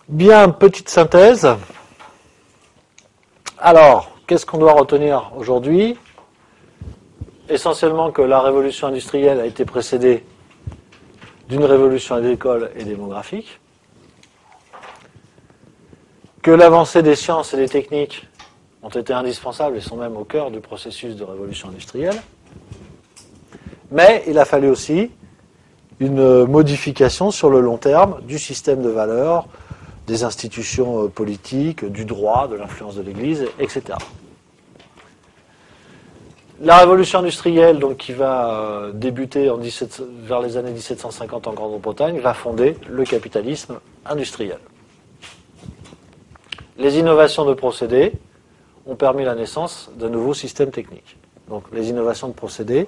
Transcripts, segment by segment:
Bien, petite synthèse. Alors, qu'est-ce qu'on doit retenir aujourd'hui? Essentiellement que la révolution industrielle a été précédée d'une révolution agricole et démographique, que l'avancée des sciences et des techniques ont été indispensables et sont même au cœur du processus de révolution industrielle, mais il a fallu aussi une modification sur le long terme du système de valeurs, des institutions politiques, du droit, de l'influence de l'Église, etc. La révolution industrielle, donc, qui va débuter vers les années 1750 en Grande-Bretagne, va fonder le capitalisme industriel. Les innovations de procédés ont permis la naissance d'un nouveau système technique. Donc les innovations de procédés,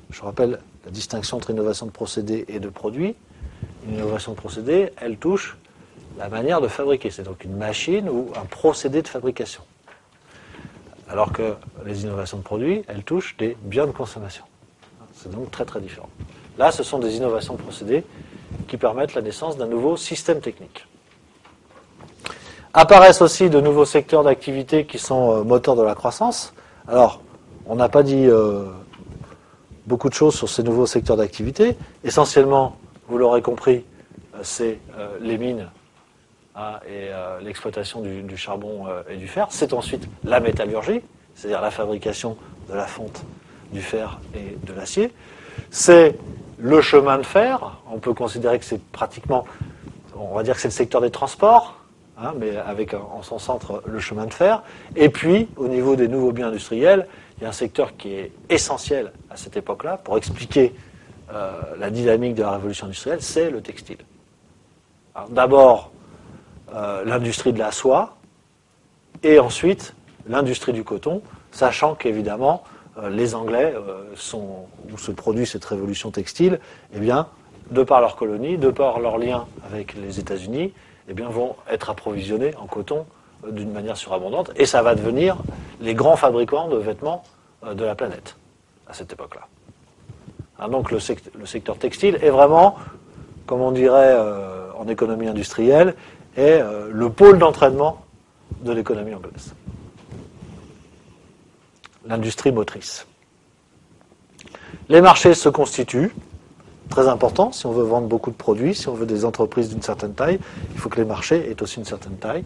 je rappelle la distinction entre innovation de procédés et de produits. Une innovation de procédé, elle touche la manière de fabriquer. C'est donc une machine ou un procédé de fabrication. Alors que les innovations de produits, elles touchent des biens de consommation. C'est donc très très différent. Là, ce sont des innovations de procédés qui permettent la naissance d'un nouveau système technique. Apparaissent aussi de nouveaux secteurs d'activité qui sont moteurs de la croissance. Alors, on n'a pas dit beaucoup de choses sur ces nouveaux secteurs d'activité. Essentiellement, vous l'aurez compris, c'est les mines et l'exploitation du charbon et du fer. C'est ensuite la métallurgie, c'est-à-dire la fabrication de la fonte du fer et de l'acier. C'est le chemin de fer. On peut considérer que c'est pratiquement, on va dire que c'est le secteur des transports, mais avec en son centre le chemin de fer. Et puis, au niveau des nouveaux biens industriels, il y a un secteur qui est essentiel à cette époque-là pour expliquer la dynamique de la révolution industrielle, c'est le textile. D'abord, l'industrie de la soie, et ensuite l'industrie du coton, sachant qu'évidemment, les Anglais où se produit cette révolution textile, eh bien, de par leur colonie, de par leur lien avec les États-Unis, eh bien, vont être approvisionnés en coton d'une manière surabondante, et ça va devenir les grands fabricants de vêtements de la planète à cette époque-là. Donc le secteur textile est vraiment, comme on dirait en économie industrielle, est le pôle d'entraînement de l'économie anglaise. L'industrie motrice. Les marchés se constituent, très important, si on veut vendre beaucoup de produits, si on veut des entreprises d'une certaine taille, il faut que les marchés aient aussi une certaine taille.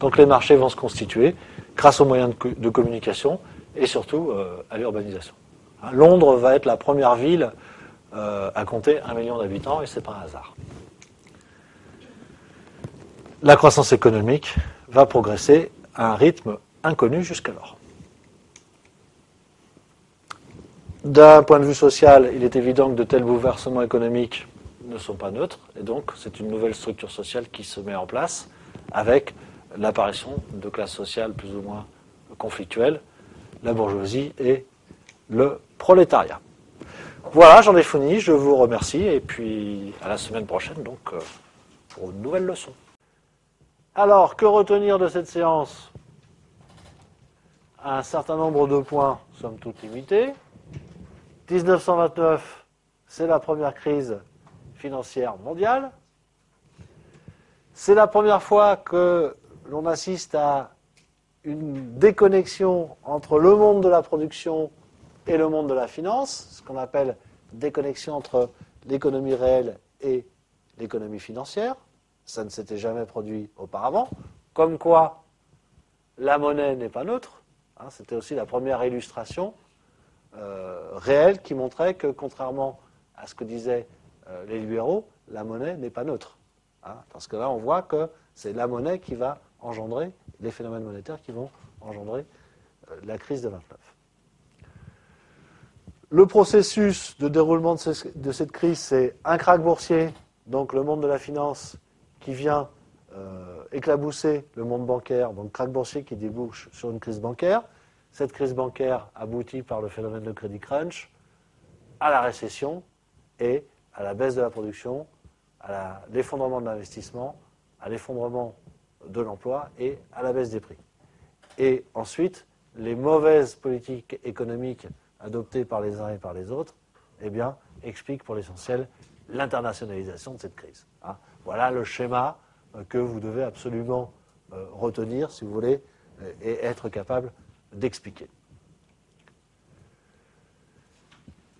Donc les marchés vont se constituer grâce aux moyens de communication et surtout à l'urbanisation. Londres va être la première ville à compter 1 million d'habitants et c'est pas un hasard. La croissance économique va progresser à un rythme inconnu jusqu'alors. D'un point de vue social, il est évident que de tels bouleversements économiques ne sont pas neutres, et donc c'est une nouvelle structure sociale qui se met en place avec l'apparition de classes sociales plus ou moins conflictuelles, la bourgeoisie et le prolétariat. Voilà, j'en ai fini, je vous remercie, et puis à la semaine prochaine donc pour une nouvelle leçon. Alors, que retenir de cette séance? Un certain nombre de points, somme toute limités. 1929, c'est la première crise financière mondiale. C'est la première fois que l'on assiste à une déconnexion entre le monde de la production et le monde de la finance, ce qu'on appelle déconnexion entre l'économie réelle et l'économie financière. Ça ne s'était jamais produit auparavant. Comme quoi, la monnaie n'est pas neutre. C'était aussi la première illustration réelle qui montrait que, contrairement à ce que disaient les libéraux, la monnaie n'est pas neutre. Parce que là, on voit que c'est la monnaie qui va engendrer, les phénomènes monétaires qui vont engendrer la crise de 29. Le processus de déroulement de cette crise, c'est un krach boursier, donc le monde de la finance qui vient éclabousser le monde bancaire, donc krach boursier qui débouche sur une crise bancaire. Cette crise bancaire aboutit par le phénomène de crédit crunch à la récession et à la baisse de la production, à l'effondrement de l'investissement, à l'effondrement de l'emploi et à la baisse des prix. Et ensuite, les mauvaises politiques économiques adoptées par les uns et par les autres, eh bien, expliquent pour l'essentiel l'internationalisation de cette crise. Voilà le schéma que vous devez absolument retenir, si vous voulez, et être capable d'expliquer.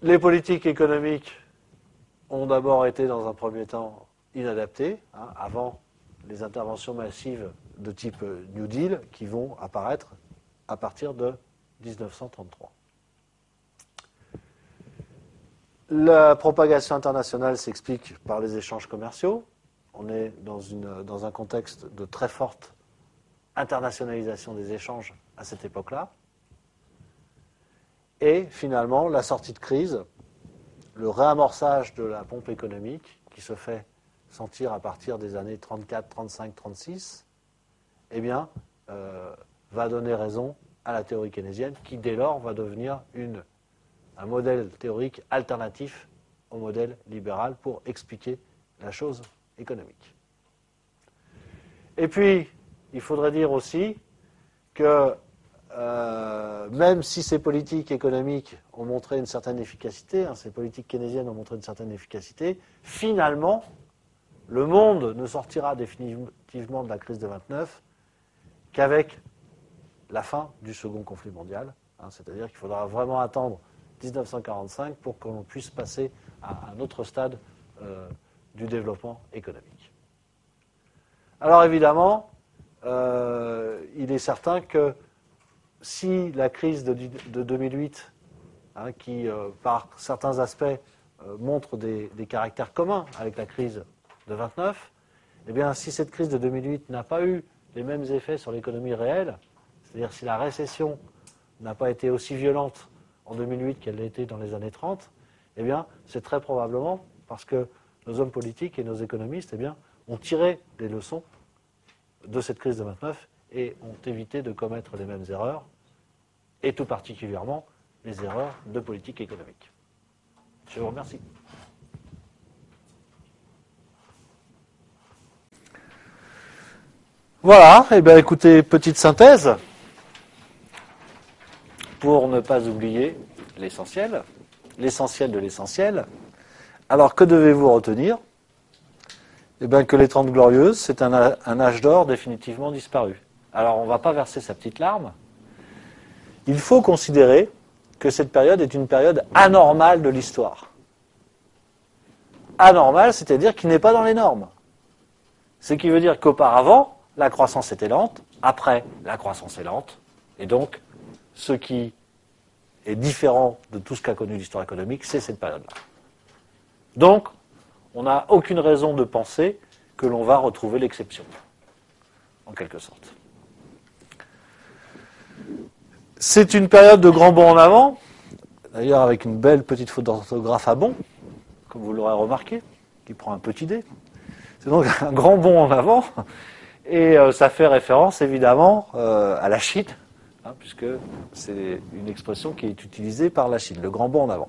Les politiques économiques ont d'abord été, dans un premier temps, inadaptées, avant les interventions massives de type New Deal qui vont apparaître à partir de 1933. La propagation internationale s'explique par les échanges commerciaux. On est dans un contexte de très forte internationalisation des échanges à cette époque-là. Et finalement, la sortie de crise, le réamorçage de la pompe économique qui se fait sentir à partir des années 34, 35, 36, eh bien, va donner raison à la théorie keynésienne qui, dès lors, va devenir un modèle théorique alternatif au modèle libéral pour expliquer la chose économique. Et puis, il faudrait dire aussi que même si ces politiques économiques ont montré une certaine efficacité, ces politiques keynésiennes ont montré une certaine efficacité, finalement, le monde ne sortira définitivement de la crise de 29 qu'avec la fin du second conflit mondial. C'est-à-dire qu'il faudra vraiment attendre 1945 pour qu'on puisse passer à un autre stade du développement économique. Alors évidemment, il est certain que si la crise de 2008, qui par certains aspects montre des caractères communs avec la crise de 29, eh bien si cette crise de 2008 n'a pas eu les mêmes effets sur l'économie réelle, c'est-à-dire si la récession n'a pas été aussi violente en 2008 qu'elle l'a été dans les années 30, eh bien c'est très probablement parce que nos hommes politiques et nos économistes ont tiré des leçons de cette crise de 29 et ont évité de commettre les mêmes erreurs, et tout particulièrement les erreurs de politique économique. Je vous remercie. Voilà, et bien écoutez, petite synthèse, pour ne pas oublier l'essentiel de l'essentiel. Alors que devez-vous retenir ? Eh bien que les 30 Glorieuses, c'est un âge d'or définitivement disparu. Alors on ne va pas verser sa petite larme. Il faut considérer que cette période est une période anormale de l'histoire. Anormale, c'est-à-dire qui n'est pas dans les normes. Ce qui veut dire qu'auparavant, la croissance était lente, après, la croissance est lente, et donc, ce qui est différent de tout ce qu'a connu l'histoire économique, c'est cette période-là. Donc, on n'a aucune raison de penser que l'on va retrouver l'exception, en quelque sorte. C'est une période de grands bonds en avant, d'ailleurs avec une belle petite faute d'orthographe à bond, comme vous l'aurez remarqué, qui prend un petit dé. C'est donc un grand bond en avant, et ça fait référence évidemment à la Chine, puisque c'est une expression qui est utilisée par la Chine, le grand bond en avant.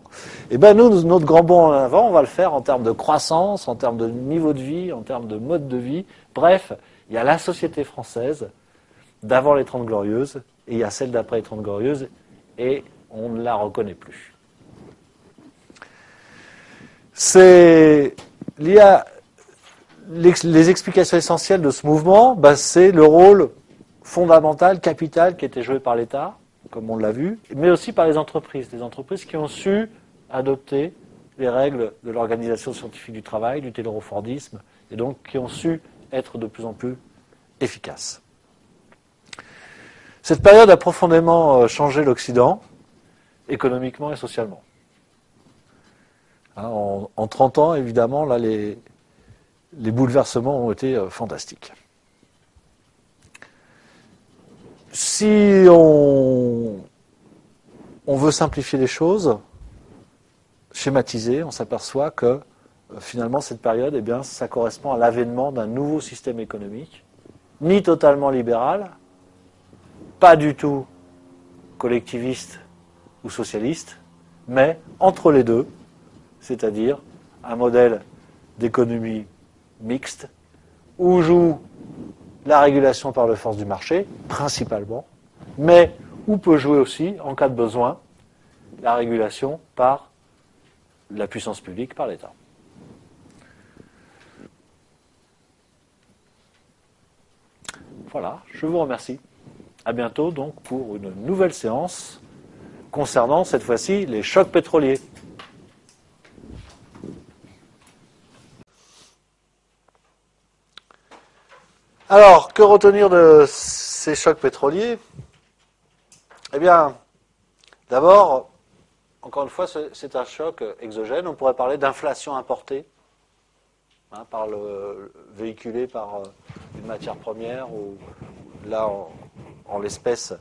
Et bien nous, notre grand bond en avant, on va le faire en termes de croissance, en termes de niveau de vie, en termes de mode de vie. Bref, il y a la société française d'avant les 30 Glorieuses, et il y a celle d'après les 30 Glorieuses, et on ne la reconnaît plus. Les explications essentielles de ce mouvement, c'est le rôle fondamental, capital, qui était joué par l'État, comme on l'a vu, mais aussi par les entreprises qui ont su adopter les règles de l'organisation scientifique du travail, du taylorfordisme, et donc qui ont su être de plus en plus efficaces. Cette période a profondément changé l'Occident, économiquement et socialement. En 30 ans, évidemment, là, les bouleversements ont été fantastiques. Si on veut simplifier les choses, schématiser, on s'aperçoit que finalement cette période, ça correspond à l'avènement d'un nouveau système économique, ni totalement libéral, pas du tout collectiviste ou socialiste, mais entre les deux, c'est-à-dire un modèle d'économie mixte, où joue la régulation par la force du marché, principalement, mais où peut jouer aussi, en cas de besoin, la régulation par la puissance publique, par l'État. Voilà, je vous remercie. À bientôt donc pour une nouvelle séance concernant cette fois-ci les chocs pétroliers. Alors, que retenir de ces chocs pétroliers? Eh bien, d'abord, encore une fois, c'est un choc exogène. On pourrait parler d'inflation importée, véhiculée par une matière première ou là, en l'espèce,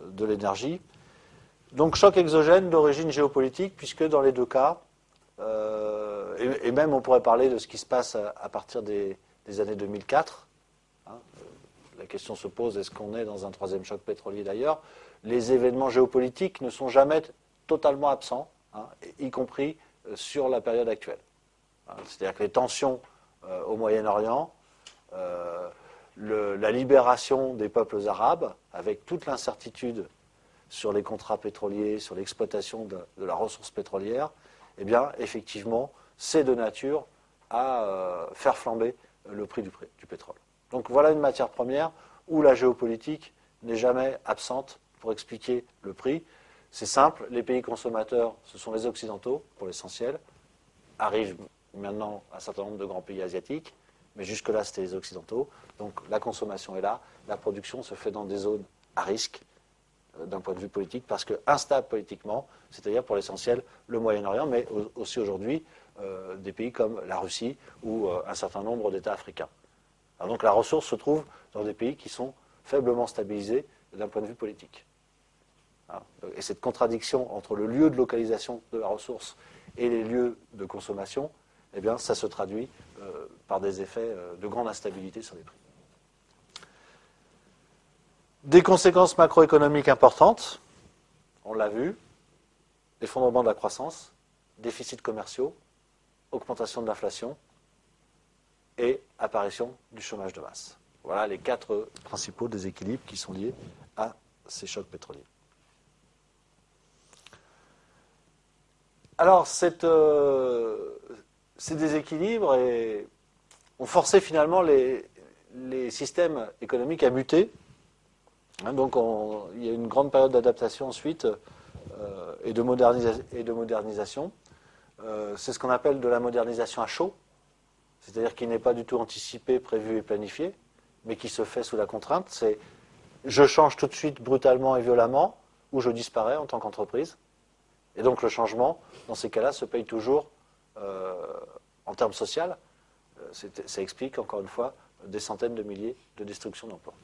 de l'énergie. Donc, choc exogène d'origine géopolitique, puisque dans les deux cas, et même on pourrait parler de ce qui se passe à partir des années 2004. La question se pose, est-ce qu'on est dans un troisième choc pétrolier d'ailleurs? Les événements géopolitiques ne sont jamais totalement absents, y compris sur la période actuelle. C'est-à-dire que les tensions au Moyen-Orient, la libération des peuples arabes, avec toute l'incertitude sur les contrats pétroliers, sur l'exploitation de la ressource pétrolière, eh bien, effectivement, c'est de nature à faire flamber le prix du pétrole. Donc voilà une matière première où la géopolitique n'est jamais absente pour expliquer le prix. C'est simple, les pays consommateurs, ce sont les Occidentaux, pour l'essentiel. Arrivent maintenant un certain nombre de grands pays asiatiques, mais jusque-là, c'était les Occidentaux. Donc la consommation est là, la production se fait dans des zones à risque, d'un point de vue politique, parce que instable politiquement, c'est-à-dire pour l'essentiel le Moyen-Orient, mais aussi aujourd'hui des pays comme la Russie ou un certain nombre d'États africains. Alors donc la ressource se trouve dans des pays qui sont faiblement stabilisés d'un point de vue politique. Et cette contradiction entre le lieu de localisation de la ressource et les lieux de consommation, eh bien, ça se traduit par des effets de grande instabilité sur les prix. Des conséquences macroéconomiques importantes, on l'a vu, effondrement de la croissance, déficits commerciaux, augmentation de l'inflation et apparition du chômage de masse. Voilà les 4 principaux déséquilibres qui sont liés à ces chocs pétroliers. Alors, ces déséquilibres ont forcé finalement les systèmes économiques à muter. Donc il y a une grande période d'adaptation ensuite et de modernisation. C'est ce qu'on appelle de la modernisation à chaud, c'est-à-dire qui n'est pas du tout anticipé, prévu et planifié, mais qui se fait sous la contrainte. C'est je change tout de suite brutalement et violemment, ou je disparais en tant qu'entreprise. Et donc le changement, dans ces cas-là, se paye toujours en termes sociaux. Ça explique, encore une fois, des centaines de milliers de destructions d'emplois.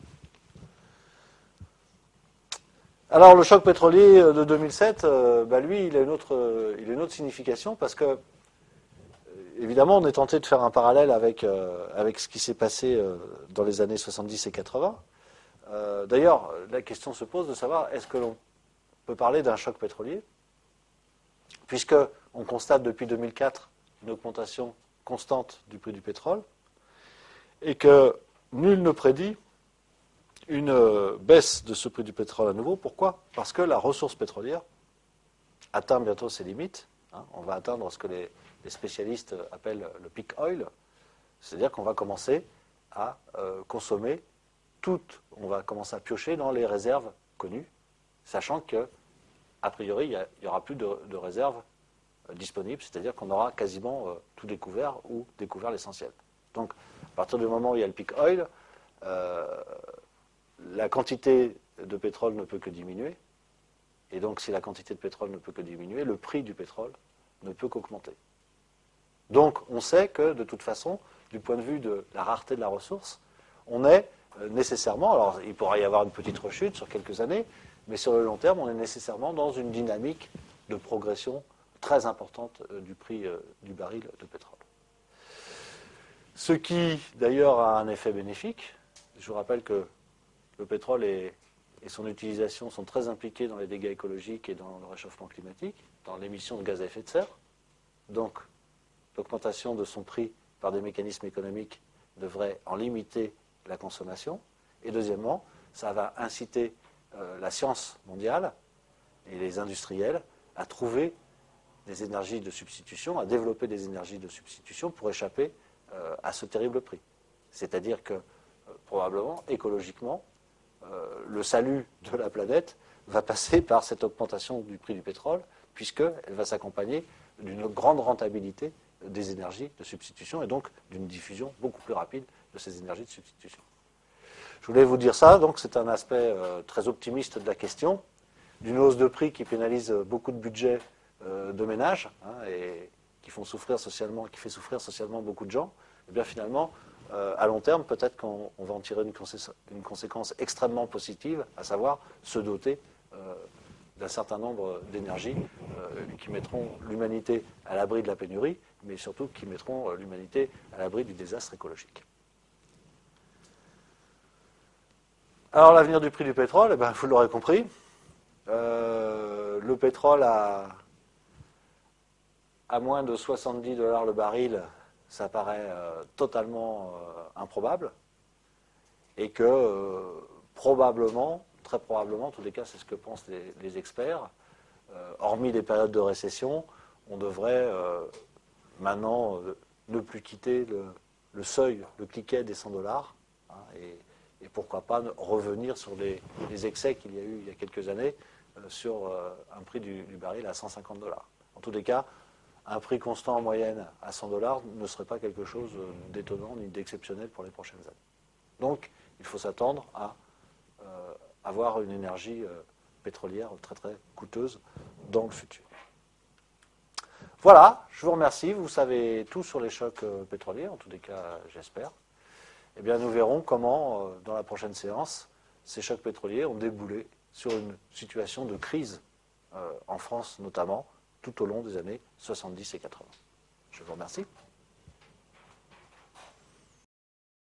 Alors le choc pétrolier de 2007, lui, il a une autre signification parce que, évidemment, on est tenté de faire un parallèle avec ce qui s'est passé dans les années 70 et 80. D'ailleurs, la question se pose de savoir est-ce que l'on peut parler d'un choc pétrolier, puisqu'on constate depuis 2004 une augmentation constante du prix du pétrole et que nul ne prédit une baisse de ce prix du pétrole à nouveau. Pourquoi? Parce que la ressource pétrolière atteint bientôt ses limites. On va atteindre ce que les spécialistes appellent le peak oil, c'est-à-dire qu'on va commencer à consommer on va commencer à piocher dans les réserves connues, sachant que, a priori, il n'y aura plus de réserves disponibles, c'est-à-dire qu'on aura quasiment tout découvert ou découvert l'essentiel. Donc, à partir du moment où il y a le peak oil, la quantité de pétrole ne peut que diminuer. Et donc, si la quantité de pétrole ne peut que diminuer, le prix du pétrole ne peut qu'augmenter. Donc, on sait que, de toute façon, du point de vue de la rareté de la ressource, on est nécessairement, alors il pourra y avoir une petite rechute sur quelques années, mais sur le long terme, on est nécessairement dans une dynamique de progression très importante du prix du baril de pétrole. Ce qui, d'ailleurs, a un effet bénéfique. Je vous rappelle que le pétrole et son utilisation sont très impliqués dans les dégâts écologiques et dans le réchauffement climatique, dans l'émission de gaz à effet de serre. Donc, l'augmentation de son prix par des mécanismes économiques devrait en limiter la consommation. Et deuxièmement, ça va inciter la science mondiale et les industriels à trouver des énergies de substitution, à développer des énergies de substitution pour échapper à ce terrible prix. C'est-à-dire que probablement, écologiquement, le salut de la planète va passer par cette augmentation du prix du pétrole, puisqu'elle va s'accompagner d'une grande rentabilité des énergies de substitution et donc d'une diffusion beaucoup plus rapide de ces énergies de substitution. Je voulais vous dire ça, donc c'est un aspect très optimiste de la question, d'une hausse de prix qui pénalise beaucoup de budgets de ménages et qui fait souffrir socialement beaucoup de gens. Et bien finalement, à long terme, peut-être qu'on va en tirer une conséquence extrêmement positive, à savoir se doter d'un certain nombre d'énergies qui mettront l'humanité à l'abri de la pénurie, mais surtout qui mettront l'humanité à l'abri du désastre écologique. Alors l'avenir du prix du pétrole, eh bien, vous l'aurez compris, le pétrole à moins de 70 $ le baril, ça paraît totalement improbable, et que probablement, très probablement, en tous les cas c'est ce que pensent les experts, hormis les périodes de récession, on devrait maintenant ne plus quitter le seuil, le cliquet des 100 $, et pourquoi pas revenir sur les excès qu'il y a eu il y a quelques années sur un prix du baril à 150 $. En tous les cas, un prix constant en moyenne à 100 $ ne serait pas quelque chose d'étonnant ni d'exceptionnel pour les prochaines années. Donc, il faut s'attendre à avoir une énergie pétrolière très très coûteuse dans le futur. Voilà, je vous remercie. Vous savez tout sur les chocs pétroliers, en tous les cas, j'espère. Eh bien, nous verrons comment, dans la prochaine séance, ces chocs pétroliers ont déboulé sur une situation de crise, en France notamment, tout au long des années 70 et 80. Je vous remercie.